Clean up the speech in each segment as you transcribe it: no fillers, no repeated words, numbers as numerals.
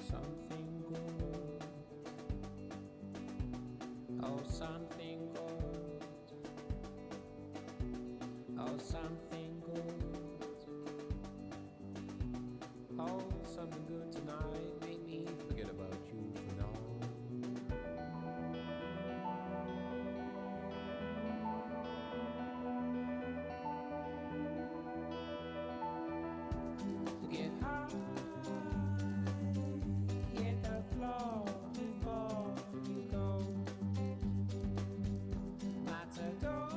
Something good. Oh, something good. Oh, something good. Oh, something good tonight. Make me forget about you for now. To get high, hit the floor before you go. Matador,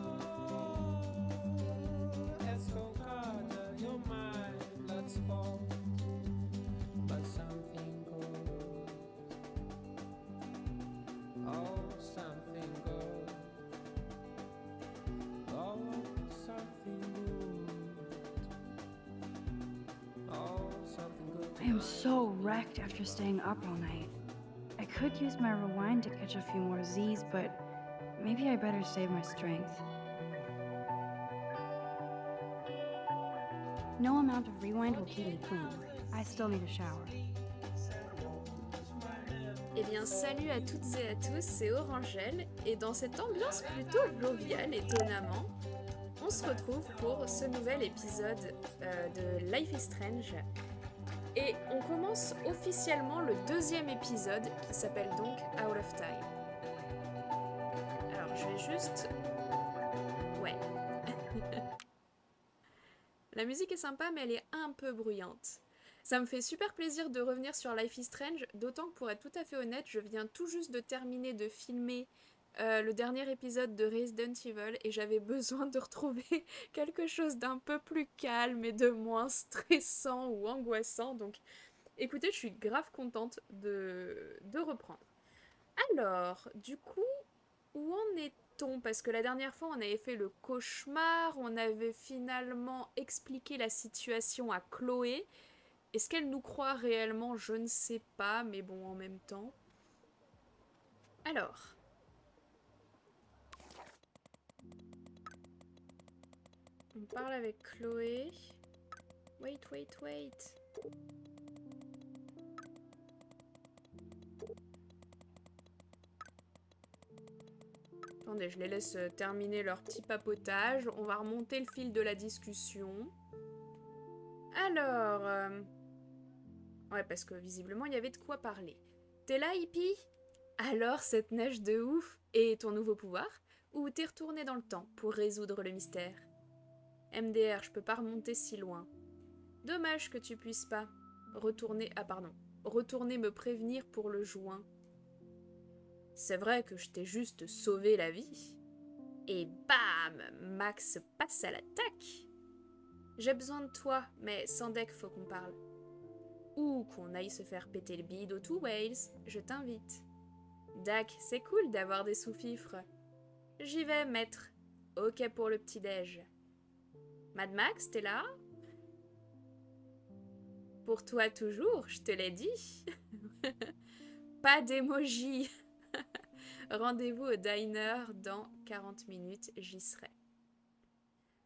escocada, your mind, blood sport. But something good. Oh, something good. Oh, something good. Oh, something good. I am so wrecked after staying up all night. I could use my rewind to catch a few more Z's, but maybe I better save my strength. No amount of rewind will keep me clean. I still need a shower. Eh bien, salut à toutes et à tous, c'est Orangelle, et dans cette ambiance plutôt joviale, étonnamment, on se retrouve pour ce nouvel épisode de Life is Strange. Et on commence officiellement le deuxième épisode, qui s'appelle donc Out of Time. Alors, je vais juste... Ouais. La musique est sympa, mais elle est un peu bruyante. Ça me fait super plaisir de revenir sur Life is Strange, d'autant que pour être tout à fait honnête, je viens tout juste de terminer de filmer le dernier épisode de Resident Evil et j'avais besoin de retrouver quelque chose d'un peu plus calme et de moins stressant ou angoissant. Donc écoutez, je suis grave contente de reprendre. Alors, du coup, où en est-on? Parce que la dernière fois, on avait fait le cauchemar, on avait finalement expliqué la situation à Chloé. Est-ce qu'elle nous croit réellement? Je ne sais pas, mais bon, en même temps. Alors. On parle avec Chloé. Wait. Attendez, je les laisse terminer leur petit papotage. On va remonter le fil de la discussion. Alors... Ouais, parce que visiblement, il y avait de quoi parler. T'es là, Hippie? Alors, cette neige de ouf est ton nouveau pouvoir? Ou t'es retourné dans le temps pour résoudre le mystère? MDR, je peux pas remonter si loin. Dommage que tu puisses pas. Retourner me prévenir pour le joint. C'est vrai que je t'ai juste sauvé la vie. Et bam, Max passe à l'attaque. J'ai besoin de toi, mais sans deck faut qu'on parle. Ou qu'on aille se faire péter le bide au Two Whales, je t'invite. Dak, c'est cool d'avoir des sous-fifres. J'y vais, maître. Ok pour le petit-déj. Mad Max, t'es là? Pour toi toujours, je te l'ai dit. Pas d'émoji. Rendez-vous au diner dans 40 minutes, j'y serai.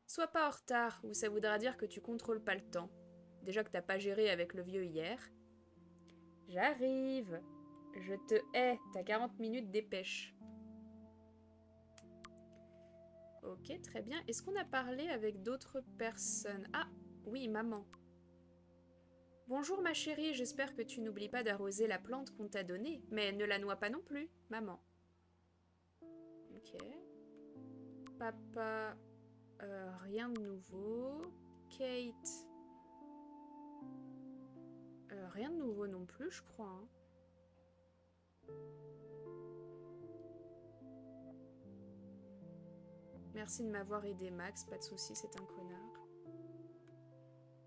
Sois pas en retard, ou ça voudra dire que tu contrôles pas le temps. Déjà que t'as pas géré avec le vieux hier. J'arrive. Je te hais, t'as 40 minutes, dépêche. Ok, très bien. Est-ce qu'on a parlé avec d'autres personnes? Ah, oui, maman. Bonjour ma chérie, j'espère que tu n'oublies pas d'arroser la plante qu'on t'a donnée, mais ne la noie pas non plus, maman. Ok. Papa, rien de nouveau. Kate, rien de nouveau non plus, je crois. Hein. Merci de m'avoir aidé, Max. Pas de soucis, c'est un connard.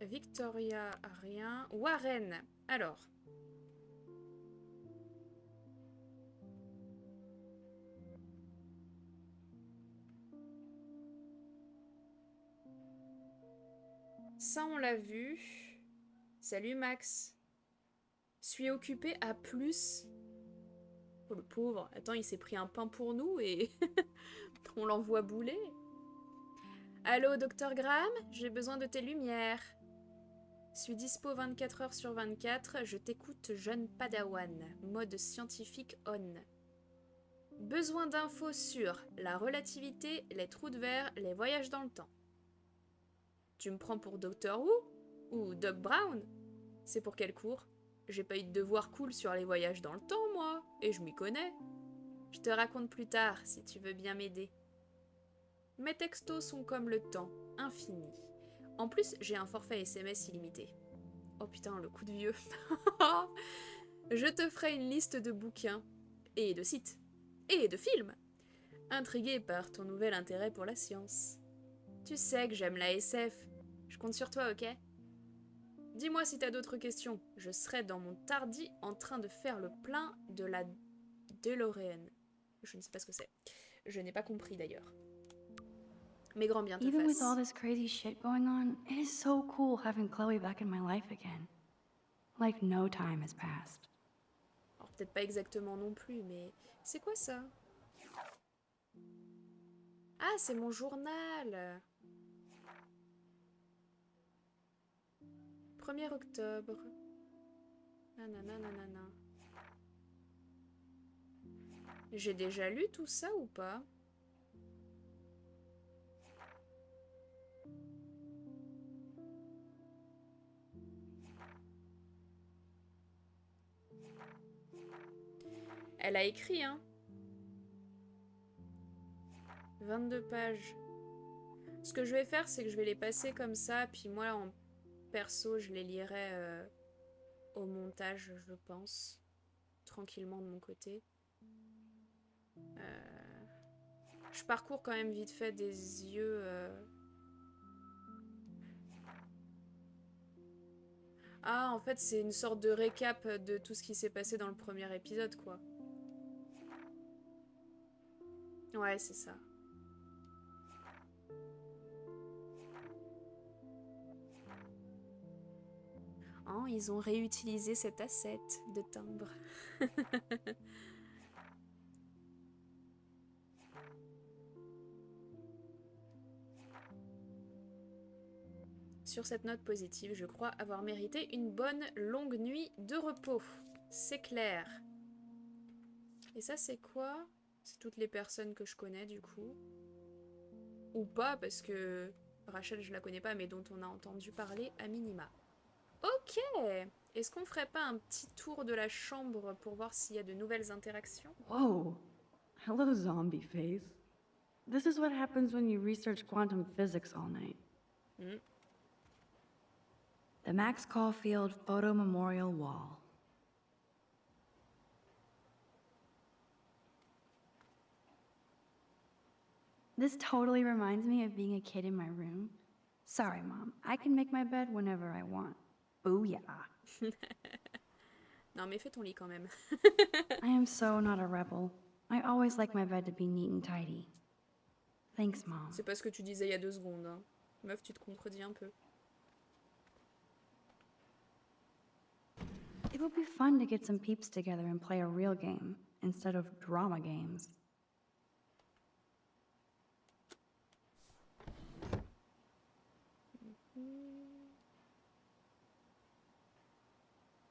Victoria, rien. Warren, alors. Ça, on l'a vu. Salut, Max. Suis occupé à plus. Oh, le pauvre. Attends, il s'est pris un pain pour nous et on l'envoie bouler. Allô, docteur Graham? J'ai besoin de tes lumières. Suis dispo 24 heures sur 24. Je t'écoute, jeune padawan. Mode scientifique on. Besoin d'infos sur la relativité, les trous de verre, les voyages dans le temps. Tu me prends pour Doctor Who? Ou Doc Brown? C'est pour quel cours? J'ai pas eu de devoir cool sur les voyages dans le temps, moi, et je m'y connais. Je te raconte plus tard, si tu veux bien m'aider. Mes textos sont comme le temps, infini. En plus, j'ai un forfait SMS illimité. Oh putain, le coup de vieux. Je te ferai une liste de bouquins, et de sites, et de films. Intrigué par ton nouvel intérêt pour la science. Tu sais que j'aime la SF. Je compte sur toi, ok? Dis-moi si t'as d'autres questions. Je serai dans mon tardi en train de faire le plein de la DeLorean. Je ne sais pas ce que c'est. Je n'ai pas compris d'ailleurs. Mais grand bien te Even with fasse. all this crazy shit going on, it is so cool having Chloe back in my life again. Like no time has passed. Alors peut-être pas exactement non plus, mais c'est quoi ça? Ah, c'est mon journal. 1er octobre. Nanana, nanana. J'ai déjà lu tout ça ou pas? Elle a écrit, hein. 22 pages. Ce que je vais faire, c'est que je vais les passer comme ça, puis moi, en perso, je les lirai au montage, je pense. Tranquillement de mon côté. Je parcours quand même vite fait des yeux... Ah, en fait, c'est une sorte de récap de tout ce qui s'est passé dans le premier épisode, quoi. Ouais, c'est ça. Oh, ils ont réutilisé cet asset de timbre. Sur cette note positive, je crois avoir mérité une bonne longue nuit de repos. C'est clair. Et ça, c'est quoi? C'est toutes les personnes que je connais, du coup. Ou pas, parce que Rachel, je la connais pas, mais dont on a entendu parler à minima. Ok! Est-ce qu'on ferait pas un petit tour de la chambre pour voir s'il y a de nouvelles interactions? Whoa. Hello, zombie face. This is what happens when you research quantum physics all night. The Max Caulfield Photo Memorial Wall. This totally reminds me of being a kid in my room. Sorry, Mom. I can make my bed whenever I want. Booyah. Non, mais fais ton lit quand même. I am so not a rebel. I always like my bed to be neat and tidy. Thanks, Mom. C'est pas ce que tu disais il y a 2 secondes. Hein. Meuf, tu te contredis un peu. It would be fun to get some peeps together and play a real game instead of drama games.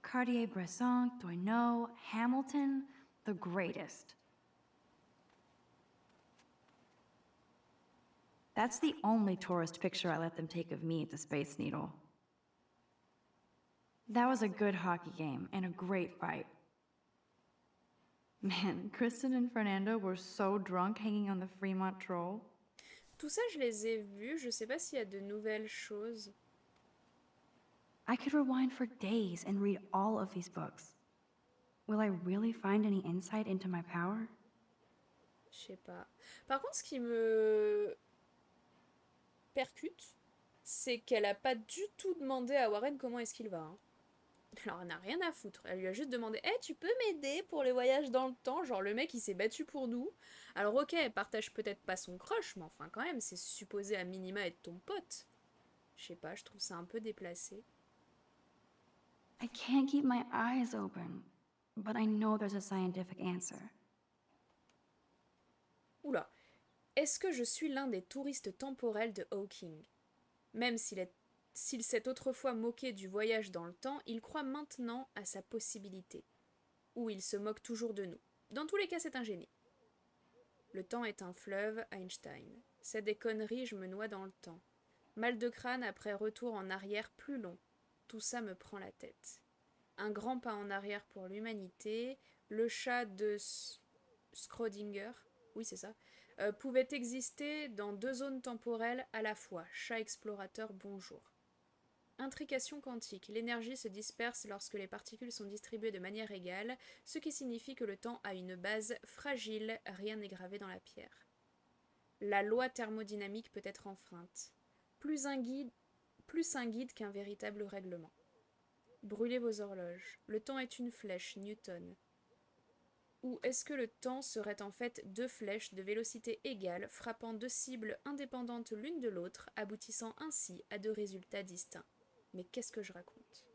Cartier-Bresson, Doisneau, Hamilton, the greatest. That's the only tourist picture I let them take of me at the Space Needle. That was a good hockey game and a great fight. Man, Kristen and Fernando were so drunk hanging on the Fremont Troll. Tout ça, je les ai vus. Je sais pas s'il y a de nouvelles choses. I could rewind for days and read all of these books. Will I really find any insight into my power? sais pas. Par contre, ce qui me percute, c'est qu'elle a pas du tout demandé à Warren comment est-ce qu'il va. Hein. Alors, elle n'a rien à foutre. Elle lui a juste demandé « tu peux m'aider pour les voyages dans le temps ?» Genre, le mec, il s'est battu pour nous. Alors, ok, elle partage peut-être pas son crush, mais enfin, quand même, c'est supposé à minima être ton pote. Je sais pas, je trouve ça un peu déplacé. I can't keep my eyes open, but I know there's a scientific answer. Oula. Est-ce que je suis l'un des touristes temporels de Hawking? Même s'il s'est autrefois moqué du voyage dans le temps, il croit maintenant à sa possibilité. Ou il se moque toujours de nous. Dans tous les cas, c'est un génie. Le temps est un fleuve, Einstein. C'est des conneries, je me noie dans le temps. Mal de crâne après retour en arrière plus long. Tout ça me prend la tête. Un grand pas en arrière pour l'humanité. Le chat de Schrödinger, oui c'est ça, pouvait exister dans 2 zones temporelles à la fois. Chat explorateur, bonjour. Intrication quantique. L'énergie se disperse lorsque les particules sont distribuées de manière égale, ce qui signifie que le temps a une base fragile, rien n'est gravé dans la pierre. La loi thermodynamique peut être enfreinte. Plus un guide qu'un véritable règlement. Brûlez vos horloges. Le temps est une flèche, Newton. Ou est-ce que le temps serait en fait 2 flèches de vélocité égale, frappant 2 cibles indépendantes l'une de l'autre, aboutissant ainsi à 2 résultats distincts? Mais qu'est-ce que je raconte?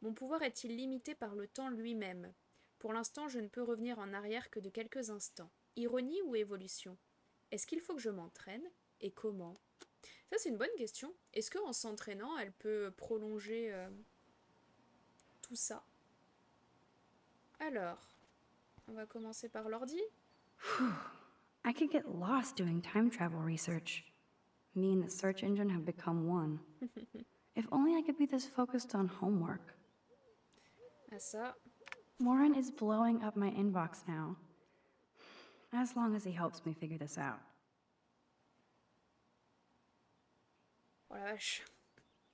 Mon pouvoir est-il limité par le temps lui-même? Pour l'instant, je ne peux revenir en arrière que de quelques instants. Ironie ou évolution? Est-ce qu'il faut que je m'entraîne? Et comment? Ça, c'est une bonne question. Est-ce qu'en s'entraînant, elle peut prolonger tout ça? Alors, on va commencer par l'ordi. I could get lost doing time travel research. Me and the search engine have become one. If only I could be this focused on homework. Ah ça. Warren is blowing up my inbox now. As long as he helps me figure this out. Oh la vache.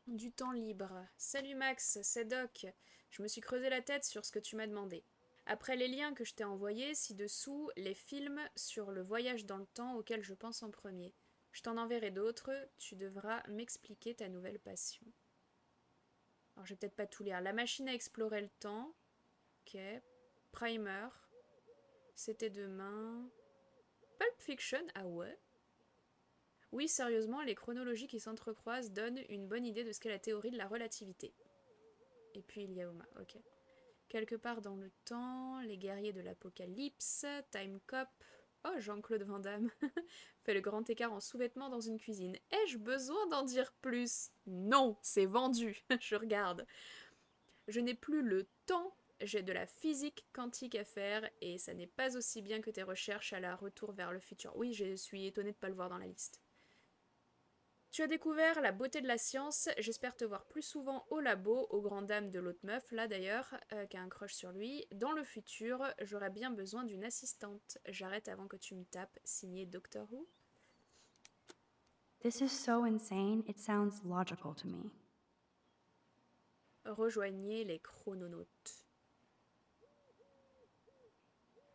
Du temps libre. Salut Max, c'est Doc. Je me suis creusé la tête sur ce que tu m'as demandé. Après les liens que je t'ai envoyés, ci-dessous, les films sur le voyage dans le temps auxquels je pense en premier. Je t'en enverrai d'autres, tu devras m'expliquer ta nouvelle passion. Alors je vais peut-être pas tout lire. La machine à explorer le temps. Ok. Primer. C'était demain. Pulp Fiction, ah ouais. Oui, sérieusement, les chronologies qui s'entrecroisent donnent une bonne idée de ce qu'est la théorie de la relativité. Et puis il y a Oma, ok. Quelque part dans le temps, les guerriers de l'apocalypse, Time Cop... Oh, Jean-Claude Van Damme fait le grand écart en sous-vêtements dans une cuisine. Ai-je besoin d'en dire plus? Non, c'est vendu, je regarde. Je n'ai plus le temps, j'ai de la physique quantique à faire, et ça n'est pas aussi bien que tes recherches à la retour vers le futur. Oui, je suis étonnée de ne pas le voir dans la liste. Tu as découvert la beauté de la science, j'espère te voir plus souvent au labo, aux grandes dames de l'autre meuf, là d'ailleurs, qui a un crush sur lui. Dans le futur, j'aurais bien besoin d'une assistante. J'arrête avant que tu me tapes, signé Doctor Who. This is so insane, it sounds logical to me. Rejoignez les chrononautes.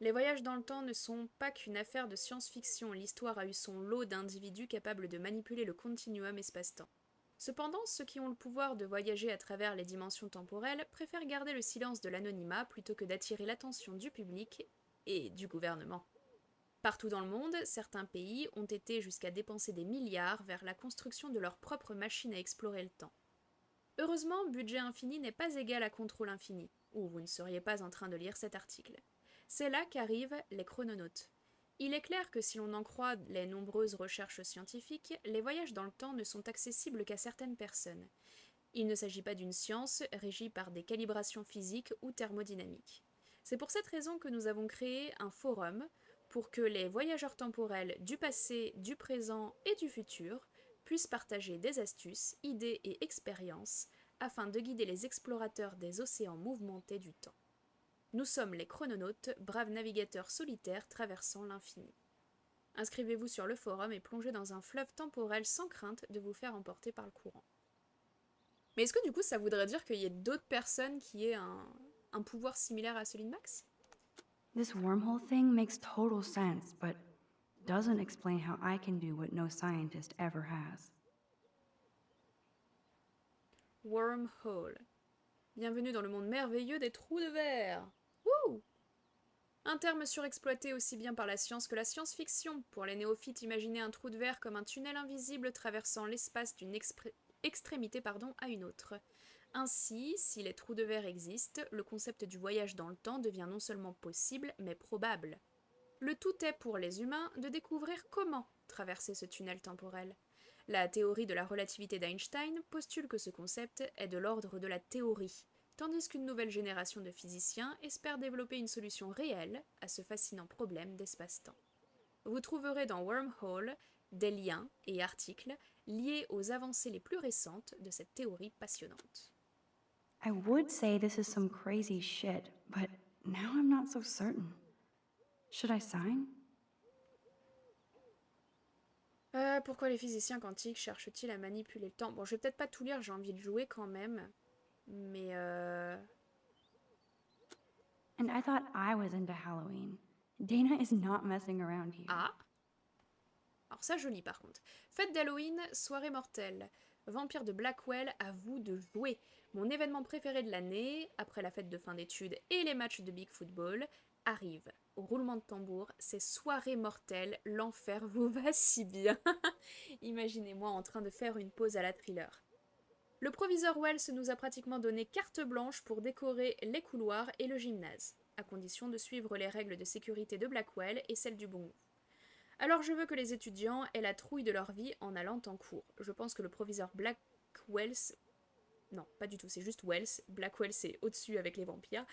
Les voyages dans le temps ne sont pas qu'une affaire de science-fiction, l'histoire a eu son lot d'individus capables de manipuler le continuum espace-temps. Cependant, ceux qui ont le pouvoir de voyager à travers les dimensions temporelles préfèrent garder le silence de l'anonymat plutôt que d'attirer l'attention du public et du gouvernement. Partout dans le monde, certains pays ont été jusqu'à dépenser des milliards vers la construction de leur propre machine à explorer le temps. Heureusement, budget infini n'est pas égal à contrôle infini, ou vous ne seriez pas en train de lire cet article. C'est là qu'arrivent les chrononautes. Il est clair que si l'on en croit les nombreuses recherches scientifiques, les voyages dans le temps ne sont accessibles qu'à certaines personnes. Il ne s'agit pas d'une science régie par des calibrations physiques ou thermodynamiques. C'est pour cette raison que nous avons créé un forum pour que les voyageurs temporels du passé, du présent et du futur puissent partager des astuces, idées et expériences afin de guider les explorateurs des océans mouvementés du temps. Nous sommes les chrononautes, braves navigateurs solitaires traversant l'infini. Inscrivez-vous sur le forum et plongez dans un fleuve temporel sans crainte de vous faire emporter par le courant. Mais est-ce que du coup ça voudrait dire qu'il y ait d'autres personnes qui aient pouvoir similaire à celui de Max? This wormhole thing makes total sense, but doesn't explain how I can do what no scientist ever has. Wormhole. Bienvenue dans le monde merveilleux des trous de verre. Wouh! Un terme surexploité aussi bien par la science que la science-fiction. Pour les néophytes, imaginez un trou de verre comme un tunnel invisible traversant l'espace d'une extrémité à une autre. Ainsi, si les trous de verre existent, le concept du voyage dans le temps devient non seulement possible, mais probable. Le tout est pour les humains de découvrir comment traverser ce tunnel temporel. La théorie de la relativité d'Einstein postule que ce concept est de l'ordre de la théorie, tandis qu'une nouvelle génération de physiciens espère développer une solution réelle à ce fascinant problème d'espace-temps. Vous trouverez dans Wormhole des liens et articles liés aux avancées les plus récentes de cette théorie passionnante. I would say this is some crazy shit, but now I'm not so certain. Should I sign? Pourquoi les physiciens quantiques cherchent-ils à manipuler le temps? Bon, je vais peut-être pas tout lire, j'ai envie de jouer quand même. Mais And I thought I was into Halloween. Dana is not messing around here. Ah! Alors ça, je lis par contre. Fête d'Halloween, soirée mortelle. Vampire de Blackwell, à vous de jouer. Mon événement préféré de l'année, après la fête de fin d'études et les matchs de Big Football, arrive. Au roulement de tambour, c'est soirée mortelle, l'enfer vous va si bien. Imaginez-moi en train de faire une pause à la thriller. Le proviseur Wells nous a pratiquement donné carte blanche pour décorer les couloirs et le gymnase, à condition de suivre les règles de sécurité de Blackwell et celles du bon goût. Alors je veux que les étudiants aient la trouille de leur vie en allant en cours. Je pense que le proviseur Blackwell... Non, pas du tout, c'est juste Wells. Blackwell, c'est au-dessus avec les vampires.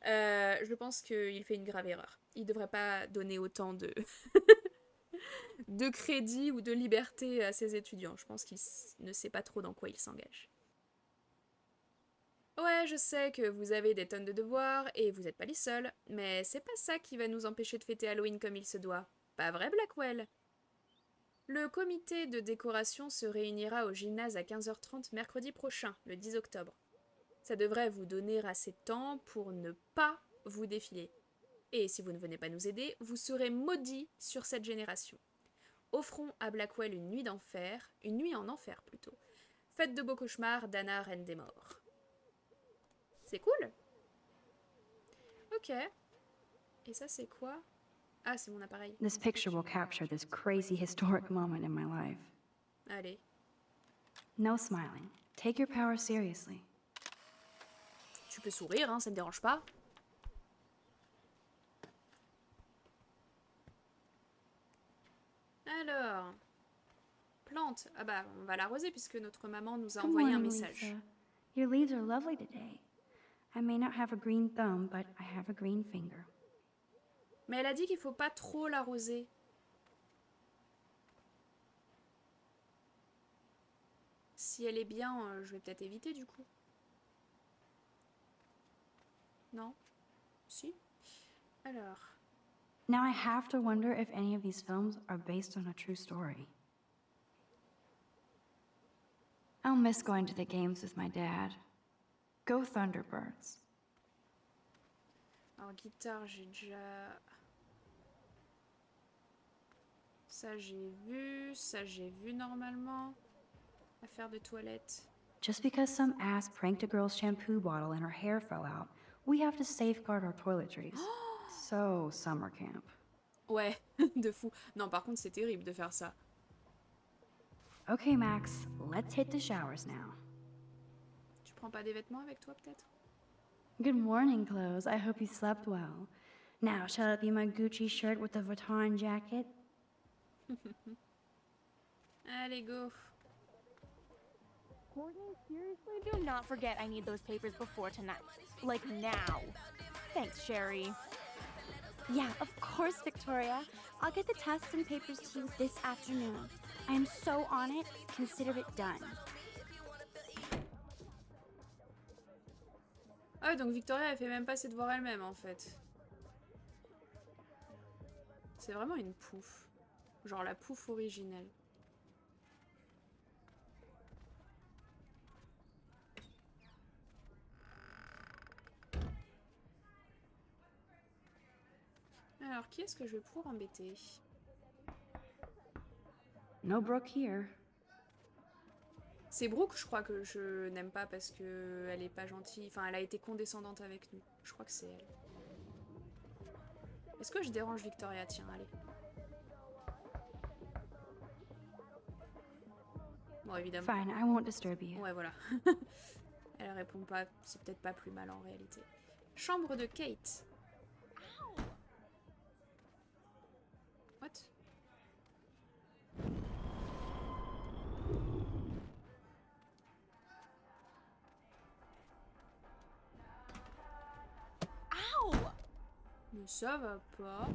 Je pense qu'il fait une grave erreur. Il devrait pas donner autant de... de crédit ou de liberté à ses étudiants. Je pense qu'il ne sait pas trop dans quoi il s'engage. Ouais, je sais que vous avez des tonnes de devoirs et vous n'êtes pas les seuls, mais c'est pas ça qui va nous empêcher de fêter Halloween comme il se doit. Pas vrai, Blackwell? Le comité de décoration se réunira au gymnase à 15h30 mercredi prochain, le 10 octobre. Ça devrait vous donner assez de temps pour ne pas vous défiler. Et si vous ne venez pas nous aider, vous serez maudits sur cette génération. Offrons à Blackwell une nuit d'enfer, une nuit en enfer plutôt. Faites de beaux cauchemars, Dana, reine des morts. C'est cool. Ok. Et ça c'est quoi? Ah, c'est mon appareil. This picture will capture this crazy historic moment in my life. Allez. No smiling. Take your power seriously. Tu peux sourire, hein, ça ne dérange pas. Alors, plante. Ah bah, on va l'arroser puisque notre maman nous a Good envoyé un morning, message. Lisa. Your leaves are lovely today. I may not have a green thumb, but I have a green finger. Mais elle a dit qu'il faut pas trop l'arroser. Si elle est bien, je vais peut-être éviter du coup. Non? Si? Alors... Now I have to wonder if any of these films are based on a true story. I'll miss going to the games with my dad. Go Thunderbirds. Alors, guitare, j'ai déjà... Ça, j'ai vu normalement. Affaire de toilette. Just because some ass pranked a girl's shampoo bottle and her hair fell out, we have to safeguard our toiletries. So, summer camp. Ouais, de fou. Non, par contre, c'est terrible de faire ça. Okay, Max, let's hit the showers now. Tu prends pas des vêtements avec toi, peut-être? Good morning, clothes. I hope you slept well. Now, shall it be my Gucci shirt with the Vuitton jacket? Allez, go. Courtney, seriously, do not forget I need those papers before tonight. Like now. Thanks, Sherry. Yeah, of course, Victoria. I'll get the tests and papers to you this afternoon. I am so on it. Consider it done. Ah ouais, donc Victoria, elle fait même pas ses devoirs elle-même, en fait. C'est vraiment une pouffe. Genre la pouffe originelle. Alors, qui est-ce que je vais pouvoir embêter? No Brooke here. C'est Brooke, je crois que je n'aime pas parce que elle est pas gentille. Enfin, elle a été condescendante avec nous. Je crois que c'est elle. Est-ce que je dérange Victoria? Tiens, allez. Bon, évidemment. Fine, I won't disturb you. Ouais, voilà. Elle répond pas. C'est peut-être pas plus mal en réalité. Chambre de Kate. What? Ow! Mais ça va pas.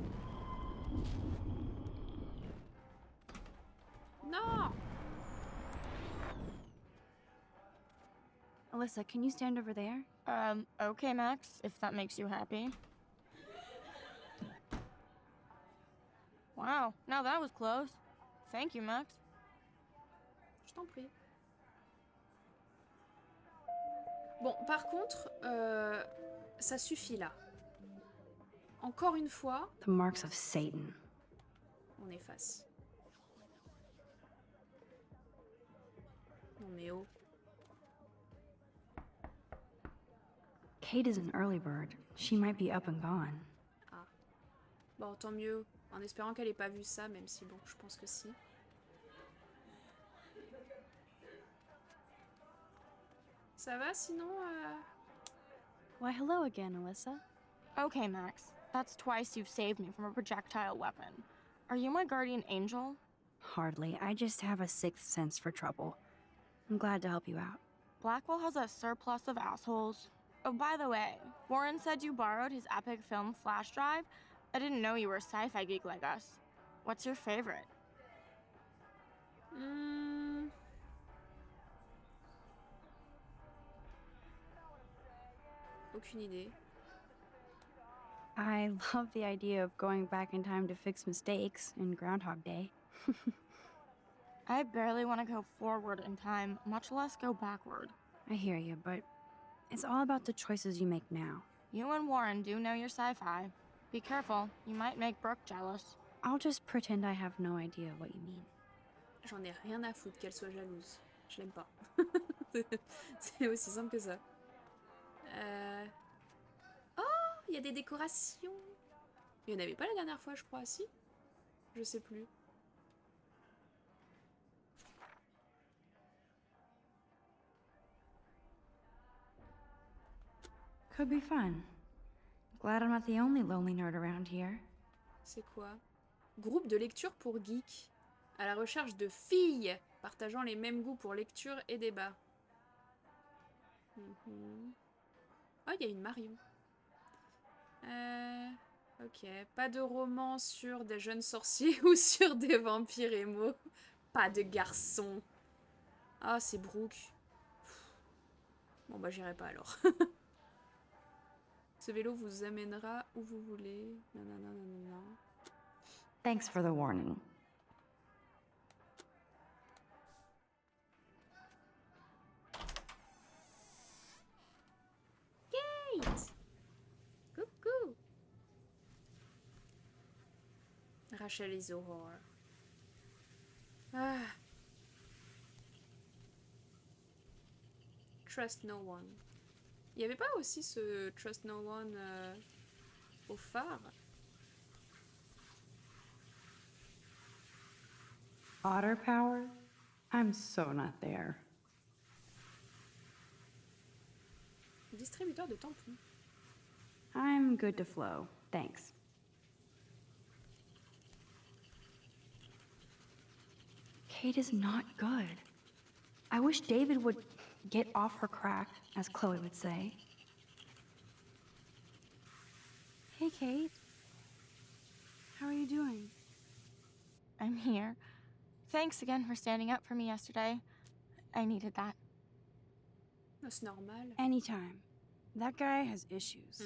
Non! Alyssa, can you stand over there? Okay, Max, if that makes you happy. Wow, now that was close. Thank you, Max. Je t'en prie. Bon, par contre, ça suffit là. Encore une fois, The marks of Satan. on efface. Non mais oh. Kate is an early bird. She might be up and gone. Bon, tant mieux. En espérant qu'elle ait pas vu ça, même si bon, je pense que si. Ça va sinon Why, hello again, Alyssa. Okay, Max, that's twice you've saved me from a projectile weapon. Are you my guardian angel? Hardly. I just have a sixth sense for trouble. I'm glad to help you out. Blackwell has a surplus of assholes. Oh, by the way, Warren said you borrowed his epic film flash drive. I didn't know you were a sci-fi geek like us. What's your favorite? Aucune idée. I love the idea of going back in time to fix mistakes in Groundhog Day. I barely want to go forward in time, much less go backward. I hear you, but it's all about the choices you make now. You and Warren do know your sci-fi. Be careful, you might make Brooke jealous. I'll just pretend I have no idea what you mean. J'en ai rien à foutre qu'elle soit jalouse. Je l'aime pas. C'est aussi simple que ça. Oh, il y a des décorations. Il y en avait pas la dernière fois, je crois, si? Je sais plus. Could be fun. Glad I'm not the only lonely nerd around here. C'est quoi? Groupe de lecture pour geeks. À la recherche de filles partageant les mêmes goûts pour lecture et débat. Oh, il y a une Marion. Ok. Pas de roman sur des jeunes sorciers ou sur des vampires émo. Pas de garçons. Ah, c'est Brooke. Bon, bah, j'irai pas alors. Ce vélo vous amènera où vous voulez. Nanana, nanana. Thanks for the warning. Kate! Coucou! Rachel et Zohar. Ah. Trust no one. Il y avait pas aussi ce Trust no one au phare? Otter power? I'm so not there. Distributeur de tampons. I'm good to flow. Thanks. Kate is not good. I wish David would get off her crack, as Chloe would say. Hey, Kate. How are you doing? I'm here. Thanks again for standing up for me yesterday. I needed that. C'est normal. Anytime. That guy has issues.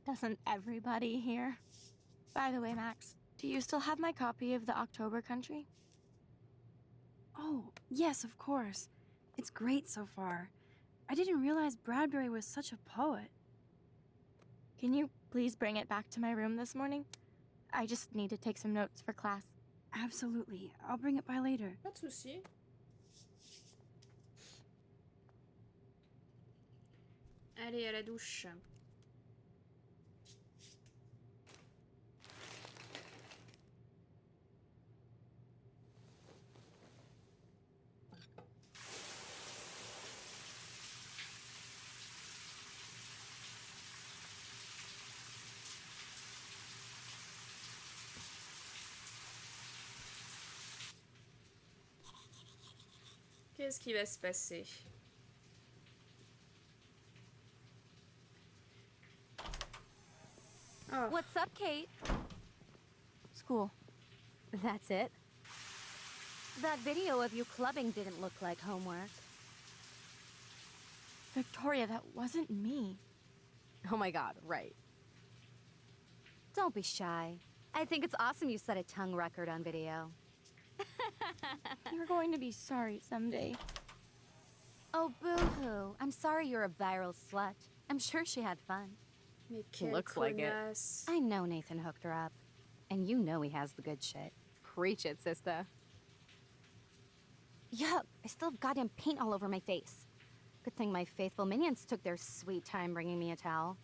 Doesn't everybody here? By the way, Max, do you still have my copy of The October Country? Oh, yes, of course. It's great so far. I didn't realize Bradbury was such a poet. Can you please bring it back to my room this morning? I just need to take some notes for class. Absolutely. I'll bring it by later. Pas de souci. Allez, à la douche. Qu'est-ce qui va se passer? Oh, What's up, Kate? School. That's it? That video of you clubbing didn't look like homework. Victoria, that wasn't me. Oh my god, right. Don't be shy. I think it's awesome you set a tongue record on video. You're going to be sorry someday. Oh, boo-hoo. I'm sorry you're a viral slut. I'm sure she had fun. mais quelle Looks like it. connasse. I know Nathan hooked her up. And you know he has the good shit. Preach it, sister. Yuck, I still have goddamn paint all over my face. Good thing my faithful minions took their sweet time bringing me a towel.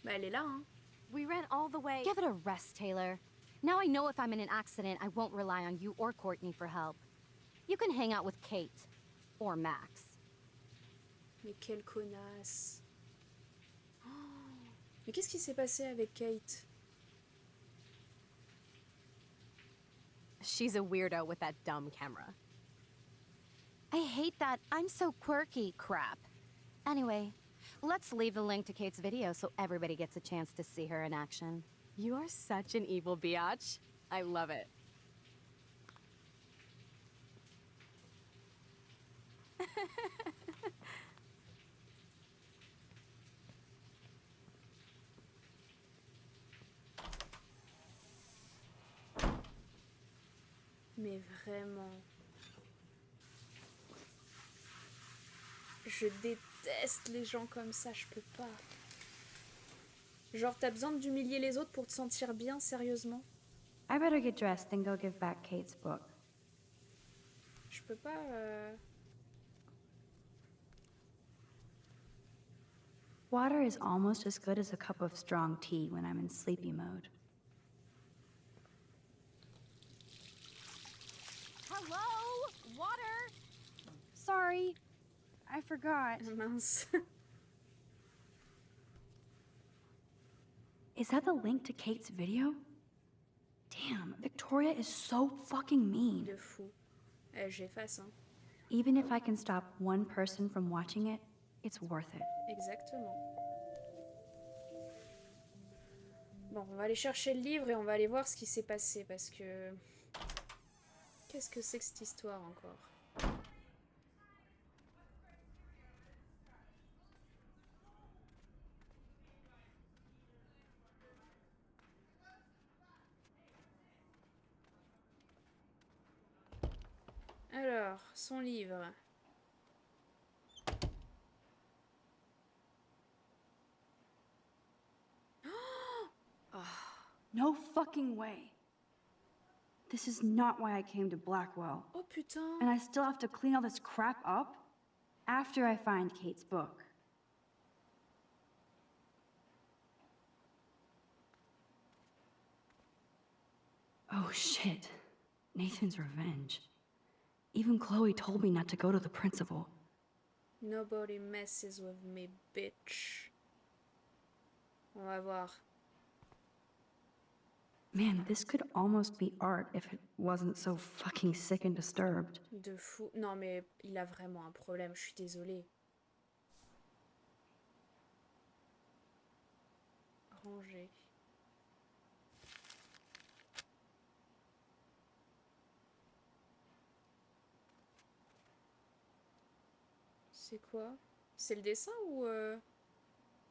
Bah, elle est là, hein. We ran all the way. Give it a rest, Taylor. Now I know if I'm in an accident, I won't rely on you or Courtney for help. You can hang out with Kate. Or Max. Mais quelle connasse. Oh, mais qu'est-ce qui s'est passé avec Kate? She's a weirdo with that dumb camera. I hate that I'm so quirky crap. Anyway, let's leave the link to Kate's video so everybody gets a chance to see her in action. You are such an evil biatch. I love it. Mais vraiment. Je déteste les gens comme ça, je peux pas. Genre, t'as besoin d'humilier les autres pour te sentir bien, sérieusement? I better get dressed and go give back Kate's book. Je peux pas... Water is almost as good as a cup of strong tea when I'm in sleepy mode. Hello? Water? Sorry, I forgot. Mince. Is that the link to Kate's video? Damn, Victoria is so fucking mean. De fou. J'efface, hein. Even if I can stop one person from watching it, it's worth it. Exactement. Bon, on va aller chercher le livre et on va aller voir ce qui s'est passé parce que... Qu'est-ce que c'est que cette histoire encore? Alors, son livre. No fucking way. This is not why I came to Blackwell. Oh putain! And I still have to clean all this crap up after I find Kate's book. Oh shit. Nathan's revenge. Even Chloe told me not to go to the principal. Nobody messes with me, bitch. On va voir. Man, this could almost be art if it wasn't so fucking sick and disturbed. De fou. Non mais il a vraiment un problème, je suis désolée. Ranger. C'est quoi? C'est le dessin ou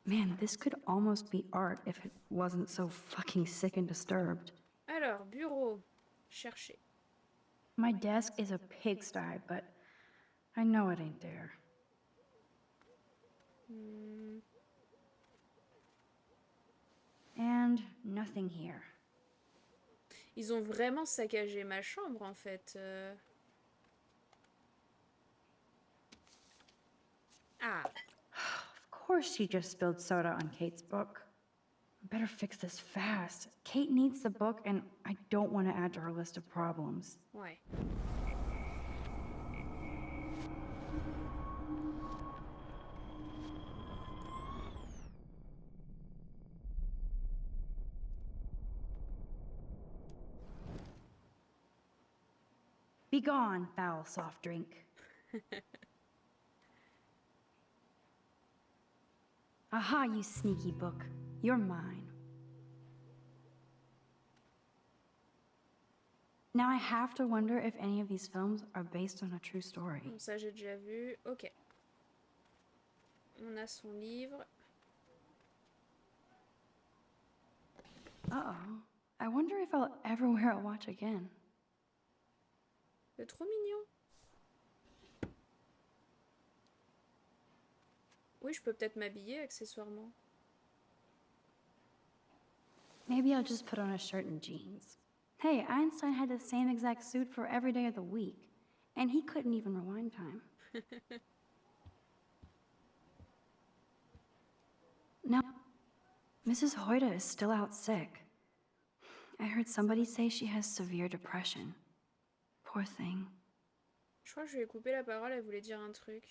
Man, this could almost be art if it wasn't so fucking sick and disturbed. Alors, bureau. Chercher. My desk is a pigsty, but I know it ain't there. And nothing here. Ils ont vraiment saccagé ma chambre en fait. Ah, Of course she just spilled soda on Kate's book. I better fix this fast. Kate needs the book, and I don't want to add to her list of problems. ouais. Be gone, foul soft drink. Aha, you sneaky book. You're mine. Now I have to wonder if any of these films are based on a true story. Bon, ça j'ai déjà vu. Ok. On a son livre. Uh-oh. I wonder if I'll ever wear a watch again. C'est trop mignon. Oui, je peux peut-être m'habiller accessoirement. Maybe I'll just put on a shirt and jeans. Hey, Einstein had the same exact suit for every day of the week, and he couldn't even rewind time. Now, Mrs. Hoyda is still out sick. I heard somebody say she has severe depression. Poor thing. Je crois que je lui ai coupé la parole, elle voulait dire un truc.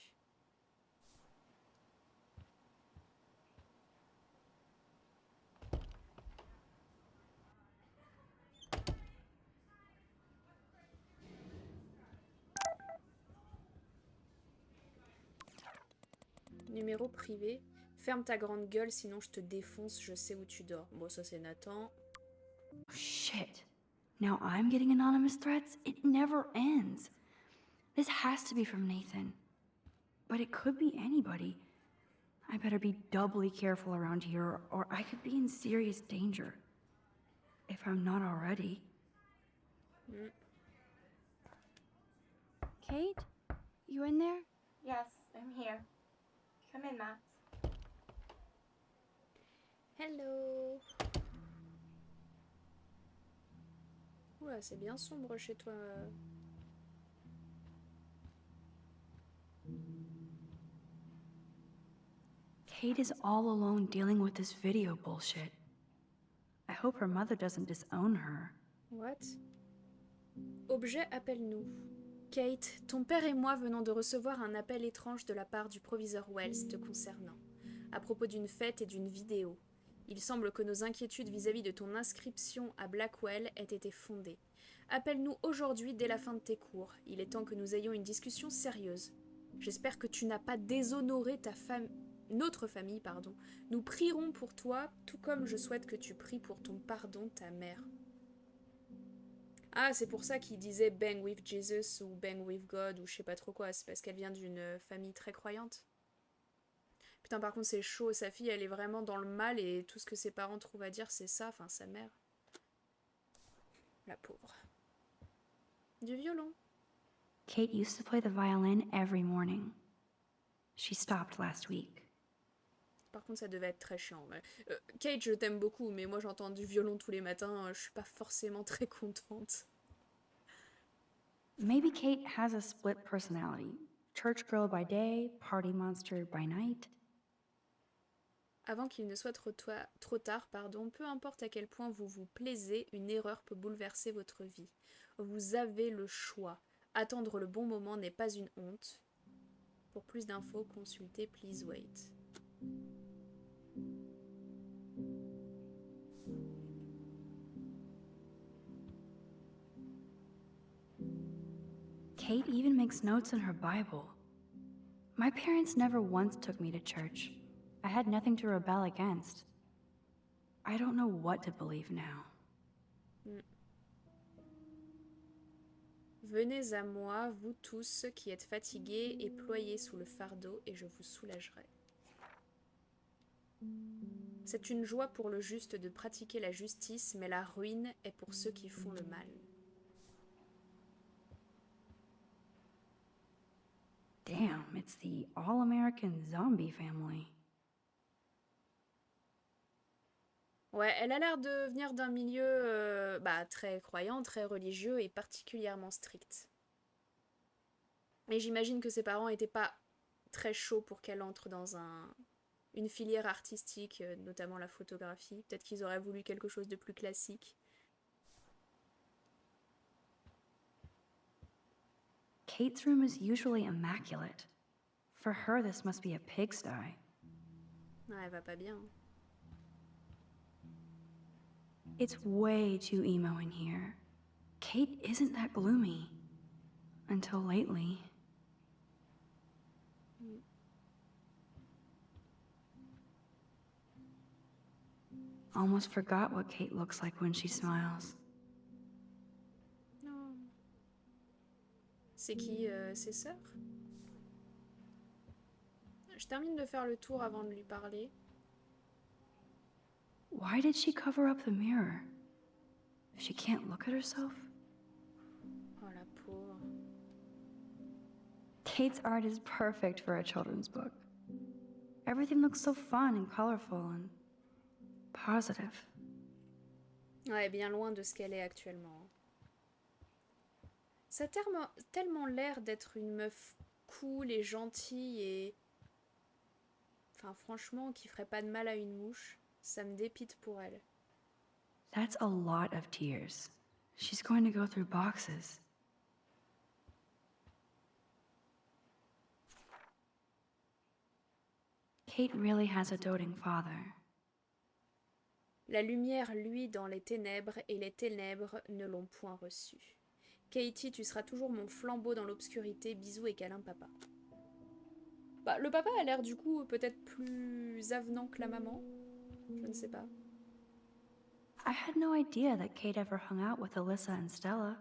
Numéro privé. Ferme ta grande gueule, sinon je te défonce, je sais où tu dors. Bon, ça c'est Nathan. Shit. Now I'm getting anonymous threats? It never ends. This has to be from Nathan. But it could be anybody. I better be doubly careful around here, or I could be in serious danger. If I'm not already. Kate? You in there? Yes, I'm here. Come in, Max. Hello. Oula, c'est bien sombre chez toi. Kate is all alone dealing with this video bullshit. I hope her mother doesn't disown her. What? Objet, appelle-nous. Kate, ton père et moi venons de recevoir un appel étrange de la part du proviseur Wells te concernant, à propos d'une fête et d'une vidéo. Il semble que nos inquiétudes vis-à-vis de ton inscription à Blackwell aient été fondées. Appelle-nous aujourd'hui dès la fin de tes cours. Il est temps que nous ayons une discussion sérieuse. J'espère que tu n'as pas déshonoré notre famille, pardon. Nous prierons pour toi, tout comme je souhaite que tu pries pour ton pardon, ta mère. Ah, c'est pour ça qu'il disait Bang with Jesus ou Bang with God ou je sais pas trop quoi. C'est parce qu'elle vient d'une famille très croyante. Putain, par contre, c'est chaud. Sa fille, elle est vraiment dans le mal et tout ce que ses parents trouvent à dire, c'est ça. Enfin, sa mère. La pauvre. Du violon. Kate used to play the violin every morning. She stopped last week. Par contre, ça devait être très chiant. Ouais. Kate, je t'aime beaucoup, mais moi, j'entends du violon tous les matins. Je suis pas forcément très contente. Maybe Kate has a split personality. Church girl by day, party monster by night. Avant qu'il ne soit trop tard, pardon, peu importe à quel point vous vous plaisez, une erreur peut bouleverser votre vie. Vous avez le choix. Attendre le bon moment n'est pas une honte. Pour plus d'infos, consultez Please Wait. Kate even makes notes in her Bible. My parents never once took me to church. I had nothing to rebel against. I don't know what to believe now. Venez à moi, vous tous qui êtes fatigués et ployés sous le fardeau, et je vous soulagerai. C'est une joie pour le juste de pratiquer la justice, mais la ruine est pour ceux qui font le mal. Damn, it's the all-American zombie family. Ouais, elle a l'air de venir d'un milieu très croyant, très religieux et particulièrement strict. Et j'imagine que ses parents étaient pas très chauds pour qu'elle entre dans une filière artistique, notamment la photographie. Peut-être qu'ils auraient voulu quelque chose de plus classique. Kate's room is usually immaculate. For her, this must be a pigsty. Ouais, elle va pas bien. It's way too emo in here. Kate isn't that gloomy. Until lately. Almost forgot what Kate looks like when she smiles. Non. C'est qui, ses sœurs? Je termine de faire le tour avant de lui parler. Why did she cover up the mirror? She can't look at herself? Oh la pauvre. Kate's art is perfect for a children's book. Everything looks so fun and colorful and positive. Ouais, bien loin de ce qu'elle est actuellement. Ça a tellement l'air d'être une meuf cool et gentille et... Enfin, franchement, qui ferait pas de mal à une mouche. Ça me dépite pour elle. That's a lot of tears. She's going to go through boxes. Kate really has a doting father. La lumière luit dans les ténèbres et les ténèbres ne l'ont point reçue. Katie, tu seras toujours mon flambeau dans l'obscurité. Bisous et câlin, papa. Bah, le papa a l'air du coup peut-être plus avenant que la maman. Je ne sais pas. I had no idea that Kate ever hung out with Alyssa and Stella.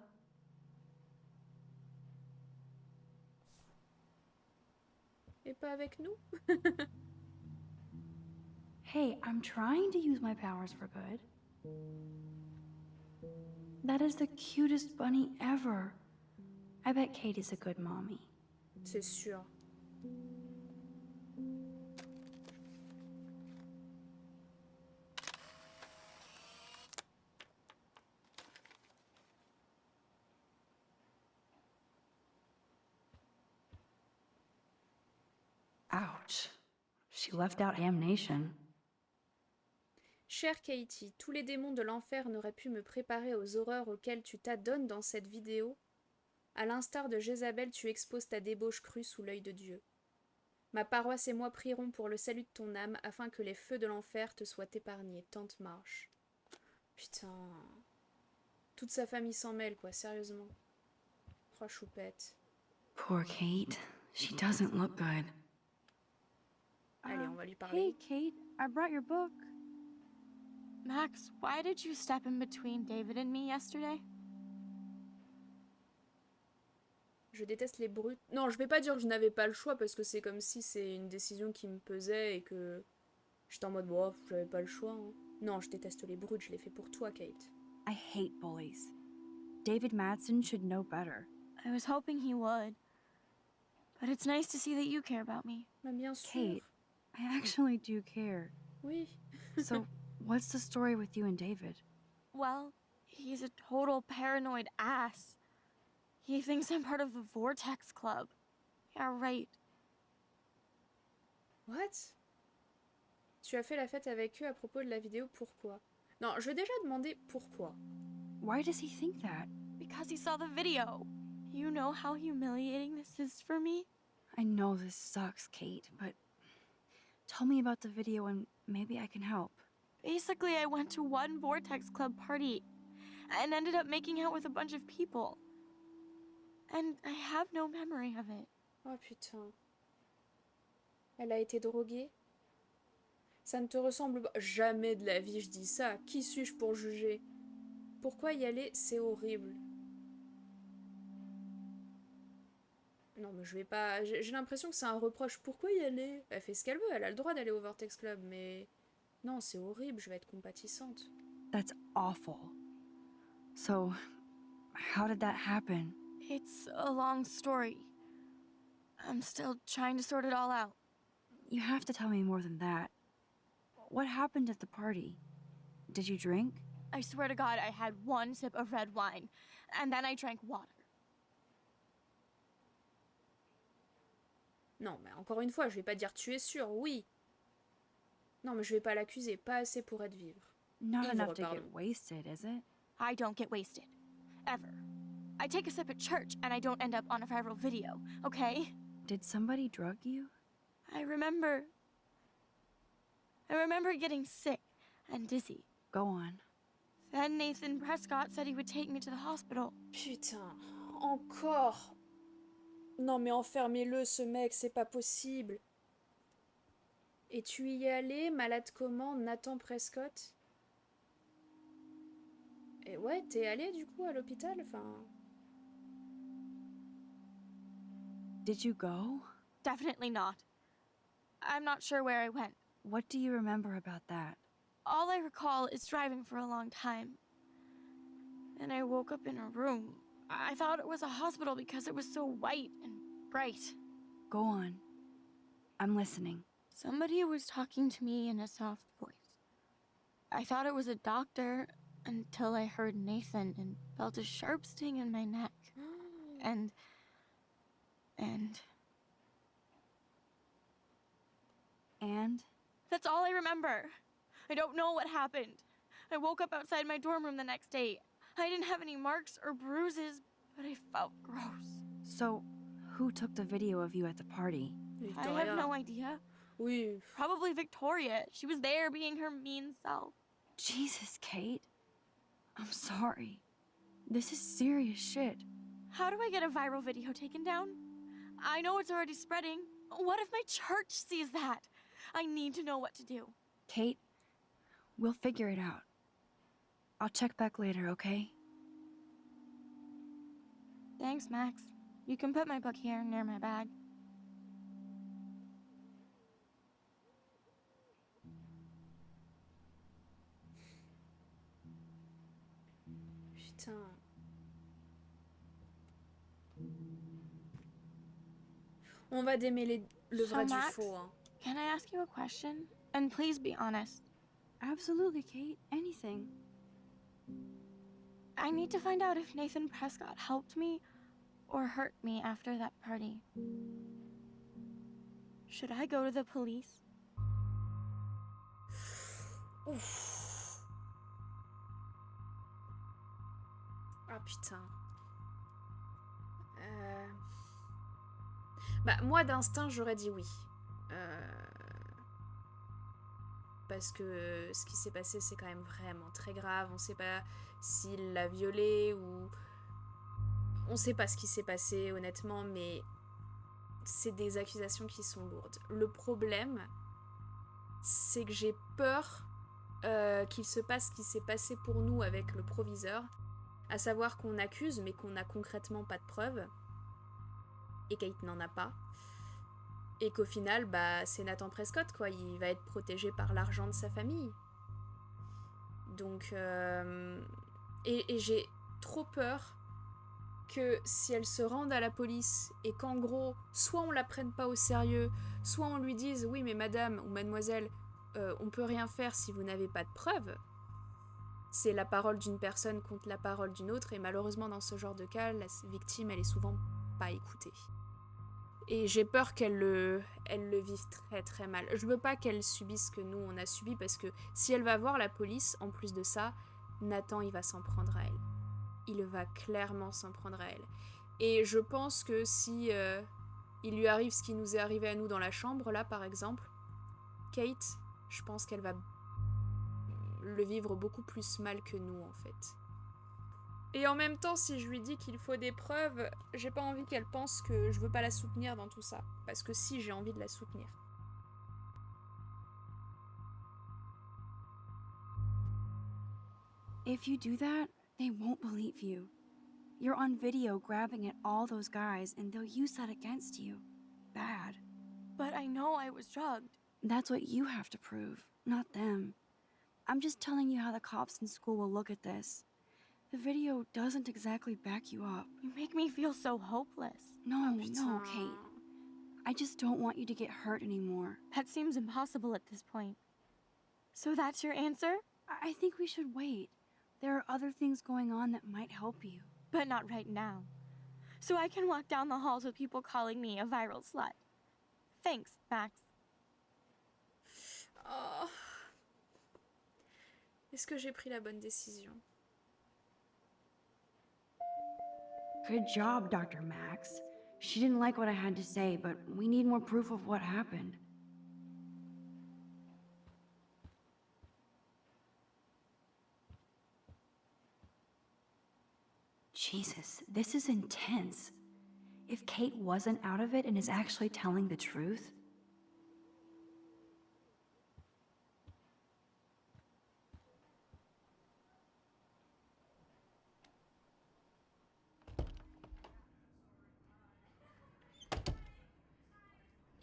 Et pas avec nous? Hey, I'm trying to use my powers for good. That is the cutest bunny ever. I bet Kate is a good mommy. C'est sûr. Ouch. She left out Ham Nation. Chère Katie, tous les démons de l'enfer n'auraient pu me préparer aux horreurs auxquelles tu t'adonnes dans cette vidéo. À l'instar de Jézabel, tu exposes ta débauche crue sous l'œil de Dieu. Ma paroisse et moi prierons pour le salut de ton âme, afin que les feux de l'enfer te soient épargnés. Tante Marche. Putain. Toute sa famille s'en mêle, quoi, sérieusement. Oh, choupette. Poor Kate. She doesn't look good. Allez, on va lui parler. Hey, Kate. I brought your book. Max, why did you step in between David and me yesterday? Je déteste les brutes. Non, je vais pas dire que je n'avais pas le choix parce que c'est comme si c'est une décision qui me pesait et que j'étais en mode bon, j'avais pas le choix. Hein. Non, je déteste les brutes, je l'ai fait pour toi, Kate. I hate bullies. David Madsen should know better. I was hoping he would. But it's nice to see that you care about me. Mais bien sûr. Kate, I actually do care. Oui. So, what's the story with you and David? Well, he's a total paranoid ass. He thinks I'm part of the Vortex Club. Yeah, right. What? Tu as fait la fête avec eux à propos de la vidéo, pourquoi? Non, je vais déjà demander pourquoi. Why does he think that? Because he saw the video. You know how humiliating this is for me? I know this sucks, Kate, but tell me about the video and maybe I can help. Basically, I went to one Vortex Club party and ended up making out with a bunch of people. And I have no memory of it. Oh putain. Elle a été droguée? Ça ne te ressemble pas. Jamais de la vie je dis ça. Qui suis-je pour juger? Pourquoi y aller? C'est horrible. Non mais je vais pas... J'ai l'impression que c'est un reproche. Pourquoi y aller? Elle fait ce qu'elle veut, elle a le droit d'aller au Vortex Club, mais... Non, c'est horrible, je vais être compatissante. That's awful. So, how did that happen? It's a long story. I'm still trying to sort it all out. You have to tell me more than that. What happened at the party? Did you drink? I swear to God, I had one sip of red wine, and then I drank water. Non, mais encore une fois, je vais pas dire tu es sûr, oui. Non, mais je vais pas l'accuser, pas assez pour être vivre. Not Ivre, enough to pardon. get wasted, is it? I don't get wasted. Ever. I take a sip at church, and I don't end up on a viral video, okay? Did somebody drug you? I remember getting sick and dizzy. Go on. Then Nathan Prescott said he would take me to the hospital. Putain, encore. Non, mais enfermez-le, ce mec, c'est pas possible. Et tu y es allé, malade comment, Nathan Prescott? Et ouais, t'es allé du coup à l'hôpital, enfin... Did you go? Definitely not. I'm not sure where I went. What do you remember about that? All I recall is driving for a long time. And I woke up in a room. I thought it was a hospital because it was so white and bright. Go on. I'm listening. Somebody was talking to me in a soft voice. I thought it was a doctor until I heard Nathan and felt a sharp sting in my neck. And... And? That's all I remember. I don't know what happened. I woke up outside my dorm room the next day. I didn't have any marks or bruises, but I felt gross. So, who took the video of you at the party? I have no idea. Oui. Probably Victoria. She was there being her mean self. Jesus, Kate. I'm sorry. This is serious shit. How do I get a viral video taken down? I know it's already spreading. What if my church sees that? I need to know what to do. Kate, we'll figure it out. I'll check back later, okay? Thanks, Max. You can put my book here near my bag. Putain. On va démêler le So, vrai du Max? faux, hein. Can I ask you a question? And please be honest. Absolutely, Kate. Anything. I need to find out if Nathan Prescott helped me or hurt me after that party. Should I go to the police? Ouf. Ah putain. Bah moi d'instinct j'aurais dit oui. Parce que ce qui s'est passé c'est quand même vraiment très grave. On sait pas s'il l'a violée ou... On sait pas ce qui s'est passé honnêtement, mais c'est des accusations qui sont lourdes. Le problème, c'est que j'ai peur qu'il se passe ce qui s'est passé pour nous avec le proviseur, à savoir qu'on accuse mais qu'on n'a concrètement pas de preuves, et Kate n'en a pas, et qu'au final, bah, c'est Nathan Prescott, quoi, il va être protégé par l'argent de sa famille. Donc, et j'ai trop peur que si elle se rende à la police et qu'en gros, soit on la prenne pas au sérieux, soit on lui dise « Oui, mais madame ou mademoiselle, on peut rien faire si vous n'avez pas de preuves », c'est la parole d'une personne contre la parole d'une autre, et malheureusement, dans ce genre de cas, la victime, elle est souvent pas écoutée. Et j'ai peur elle le vive très très mal. Je veux pas qu'elle subisse ce que nous on a subi, parce que si elle va voir la police, en plus de ça, Nathan il va s'en prendre à elle. Il va clairement s'en prendre à elle. Et je pense que si il lui arrive ce qui nous est arrivé à nous dans la chambre, là par exemple, Kate, je pense qu'elle va le vivre beaucoup plus mal que nous en fait. Et en même temps, si je lui dis qu'il faut des preuves, j'ai pas envie qu'elle pense que je veux pas la soutenir dans tout ça. Parce que si, j'ai envie de la soutenir. If you do that, they won't believe you. You're on video grabbing at all those guys, and they'll use that against you. Bad. But I know I was drugged. That's what you have to prove, not them. I'm just telling you how the cops in school will look at this. The video doesn't exactly back you up. You make me feel so hopeless. No, Kate. I just don't want you to get hurt anymore. That seems impossible at this point. So that's your answer? I think we should wait. There are other things going on that might help you. But not right now. So I can walk down the halls with people calling me a viral slut. Thanks, Max. Oh. Est-ce que j'ai pris la bonne décision? Good job, Dr. Max. She didn't like what I had to say, but we need more proof of what happened. Jesus, this is intense. If Kate wasn't out of it and is actually telling the truth.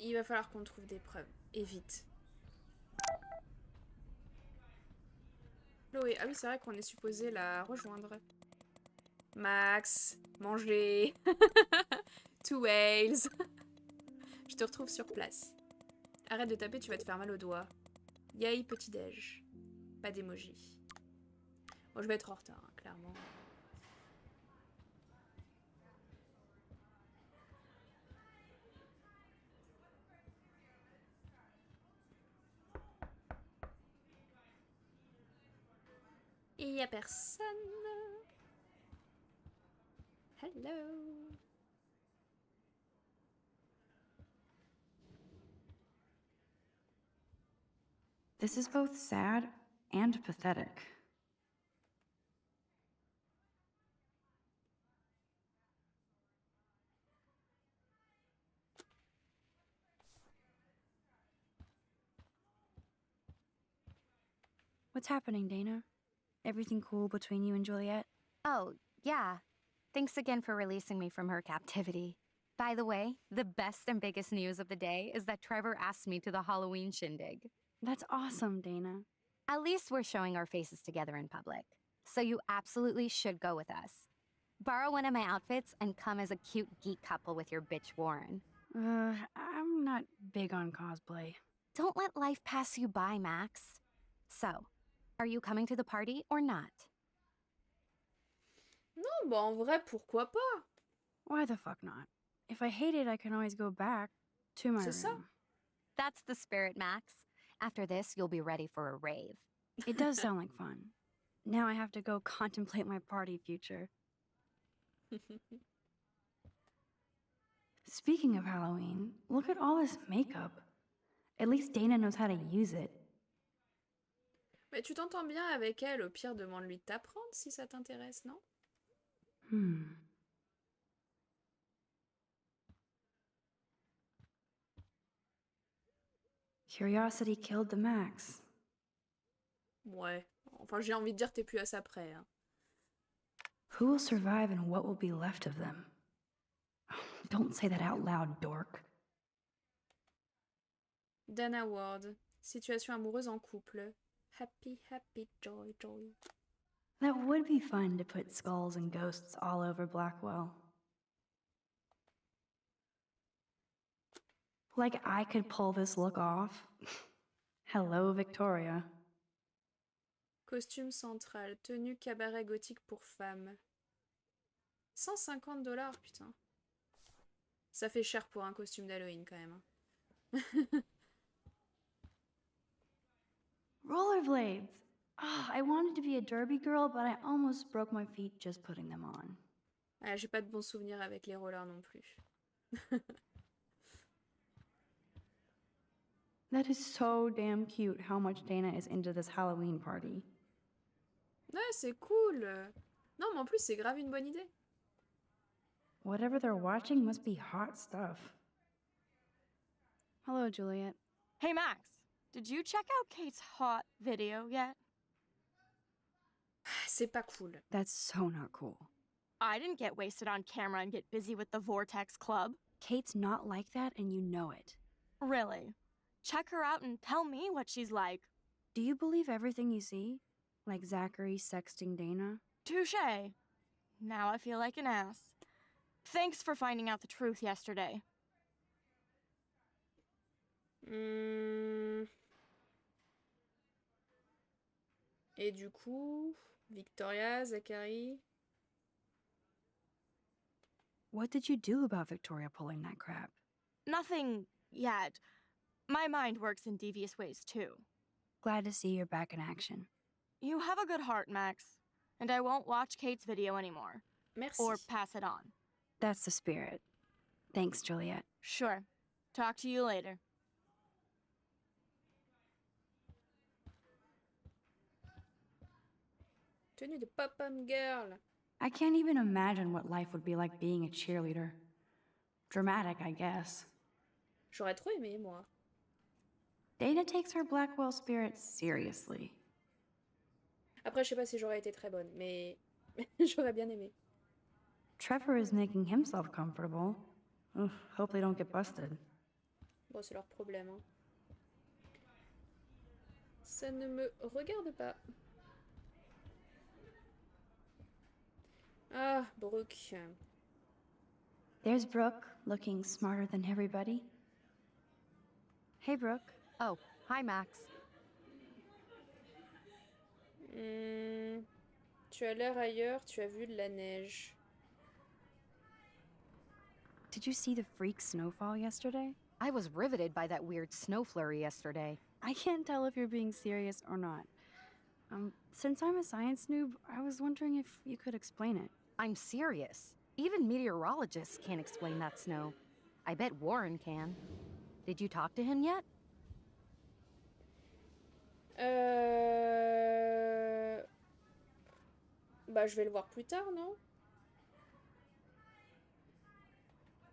Il va falloir qu'on trouve des preuves. Et vite. Chloé, ah oui, c'est vrai qu'on est supposé la rejoindre. Max, manger. Two whales. Je te retrouve sur place. Arrête de taper, tu vas te faire mal au doigt. Yay, petit-déj. Pas d'émoji. Bon, je vais être en retard, hein, clairement. Et y a personne. Hello. This is both sad and pathetic. What's happening, Dana? Everything cool between you and Juliet? Oh, yeah. Thanks again for releasing me from her captivity. By the way, the best and biggest news of the day is that Trevor asked me to the Halloween shindig. That's awesome, Dana. At least we're showing our faces together in public. So you absolutely should go with us. Borrow one of my outfits and come as a cute geek couple with your bitch Warren. I'm not big on cosplay. Don't let life pass you by, Max. So, are you coming to the party or not? Non, bah en vrai, pourquoi pas? Why the fuck not? If I hate it, I can always go back to my C'est ça. room. That's the spirit, Max. After this, you'll be ready for a rave. It does sound like fun. Now I have to go contemplate my party future. Speaking of Halloween, look at all this makeup. At least Dana knows how to use it. Mais tu t'entends bien avec elle, au pire demande-lui de t'apprendre si ça t'intéresse, non? Curiosity killed the Max. Ouais. Enfin, j'ai envie de dire t'es plus à ça près. Hein. Who will survive and what will be left of them? Don't say that out loud, dork. Dana Ward. Situation amoureuse en couple. Happy, happy, joy, joy. That would be fun to put skulls and ghosts all over Blackwell. Like I could pull this look off. Hello, Victoria. Costume central. Tenue cabaret gothique pour femmes. $150, putain. Ça fait cher pour un costume d'Halloween quand même. Hein. Rollerblades! Oh, I wanted to be a derby girl, but I almost broke my feet just putting them on. Ah, j'ai pas de bons souvenirs avec les rollers non plus. That is so damn cute how much Dana is into this Halloween party. Ouais, c'est cool. Non, mais en plus, c'est grave une bonne idée. Whatever they're watching must be hot stuff. Hello, Juliet. Hey, Max, did you check out Kate's hot video yet? C'est pas cool. That's so not cool. I didn't get wasted on camera and get busy with the Vortex Club. Kate's not like that, and you know it. Really? Check her out and tell me what she's like. Do you believe everything you see? Like Zachary sexting Dana? Touché. Now I feel like an ass. Thanks for finding out the truth yesterday. Et du coup, Victoria, Zachary... What did you do about Victoria pulling that crap? Nothing yet. My mind works in devious ways too. Glad to see you're back in action. You have a good heart, Max. And I won't watch Kate's video anymore. Merci. Or pass it on. That's the spirit. Thanks, Juliet. Sure. Talk to you later. Tenue de pop-up girl. I can't even imagine what life would be like being a cheerleader. Dramatic, I guess. J'aurais trop aimé, moi. Dana takes her Blackwell spirit seriously. Après, je sais pas si j'aurais été très bonne, mais j'aurais bien aimé. Trevor is making himself comfortable. Ugh, hope they don't get busted. Bon, c'est leur problème, hein. Ça ne me regarde pas. Ah, Brooke. There's Brooke, looking smarter than everybody. Hey, Brooke. Oh, hi, Max. Tu as l'air ailleurs, tu as vu de la neige. Did you see the freak snowfall yesterday? I was riveted by that weird snow flurry yesterday. I can't tell if you're being serious or not. Since I'm a science noob, I was wondering if you could explain it. I'm serious. Even meteorologists can't explain that snow. I bet Warren can. Did you talk to him yet? Bah, je vais le voir plus tard, non?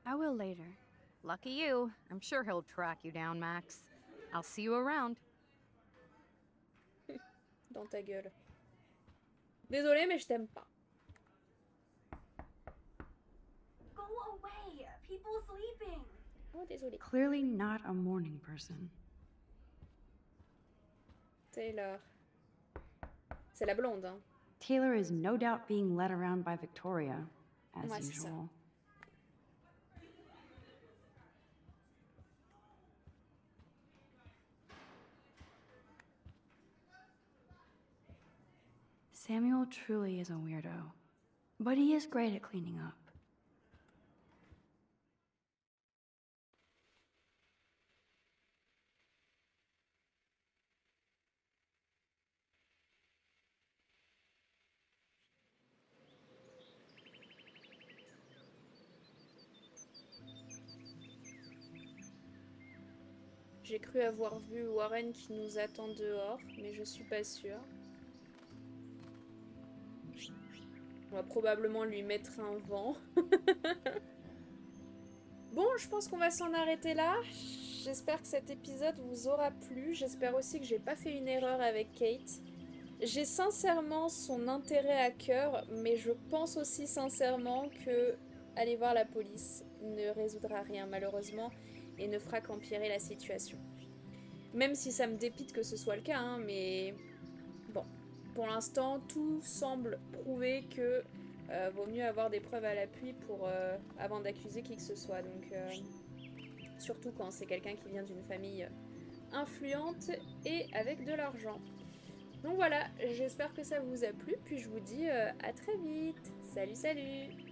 I will later. Lucky you. I'm sure he'll track you down, Max. I'll see you around. Dans ta gueule. Désolée, mais je t'aime pas. Go away! People sleeping! Oh, désolée. Clearly not a morning person. Taylor. C'est la blonde, hein. Taylor is no doubt being led around by Victoria, as Ouais, c'est ça. usual. Samuel truly is a weirdo, but he is great at cleaning up. J'ai cru avoir vu Warren qui nous attend dehors, mais je suis pas sûre. On va probablement lui mettre un vent. Bon, je pense qu'on va s'en arrêter là. J'espère que cet épisode vous aura plu. J'espère aussi que j'ai pas fait une erreur avec Kate. J'ai sincèrement son intérêt à cœur, mais je pense aussi sincèrement que aller voir la police ne résoudra rien malheureusement et ne fera qu'empirer la situation. Même si ça me dépite que ce soit le cas, hein, mais bon, pour l'instant, tout semble prouver que vaut mieux avoir des preuves à l'appui pour avant d'accuser qui que ce soit. Donc, surtout quand c'est quelqu'un qui vient d'une famille influente et avec de l'argent. Donc voilà, j'espère que ça vous a plu, puis je vous dis à très vite. Salut, salut!